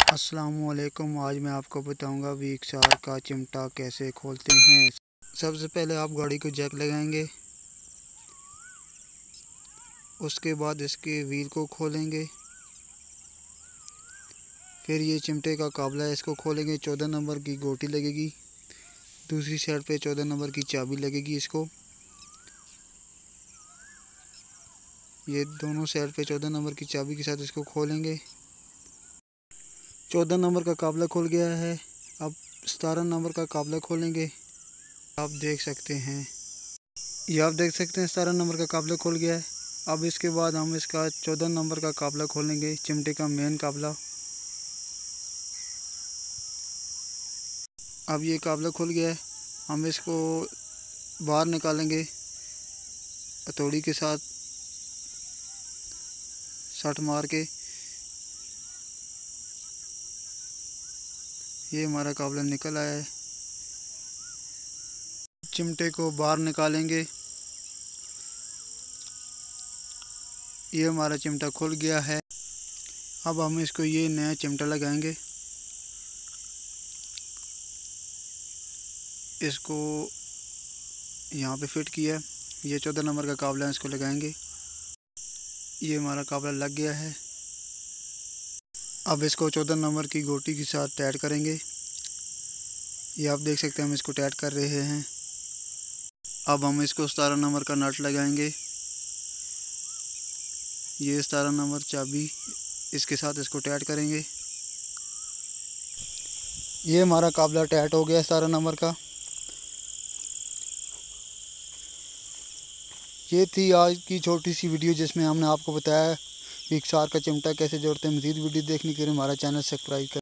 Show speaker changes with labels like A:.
A: अस्सलामुअलैकुम। आज मैं आपको बताऊंगा वीक्सार का चिमटा कैसे खोलते हैं। सबसे पहले आप गाड़ी को जैक लगाएंगे, उसके बाद इसके व्हील को खोलेंगे, फिर ये चिमटे का काबला है इसको खोलेंगे। 14 नंबर की गोटी लगेगी, दूसरी साइड पे 14 नंबर की चाबी लगेगी। इसको ये दोनों साइड पे 14 नंबर की चाबी के साथ इसको खोलेंगे। 14 नंबर का काबला खुल गया है। अब 17 नंबर का काबला खोलेंगे। आप देख सकते हैं, ये आप देख सकते हैं 17 नंबर का काबला खुल गया है। अब इसके बाद हम इसका 14 नंबर का काबला खोलेंगे, चिमटे का मेन काबला। अब ये काबला खुल गया है, हम इसको बाहर निकालेंगे हथौड़ी के साथ सट मार के। ये हमारा काबला निकल आया है। चिमटे को बाहर निकालेंगे, ये हमारा चिमटा खुल गया है। अब हम इसको ये नया चिमटा लगाएंगे। इसको यहाँ पे फिट किया, ये 14 नंबर का काबला है, इसको लगाएंगे। ये हमारा काबला लग गया है। अब इसको 14 नंबर की गोटी के साथ टाइट करेंगे। ये आप देख सकते हैं हम इसको टाइट कर रहे हैं। अब हम इसको 17 नंबर का नट लगाएंगे। ये 17 नंबर चाबी इसके साथ इसको टाइट करेंगे। ये हमारा काबला टाइट हो गया 17 नंबर का। ये थी आज की छोटी सी वीडियो जिसमें हमने आपको बताया वीक्सार का चिमटा कैसे जोड़ते हैं। मज़ीद वीडियो देखने के लिए हमारा चैनल सब्सक्राइब करें।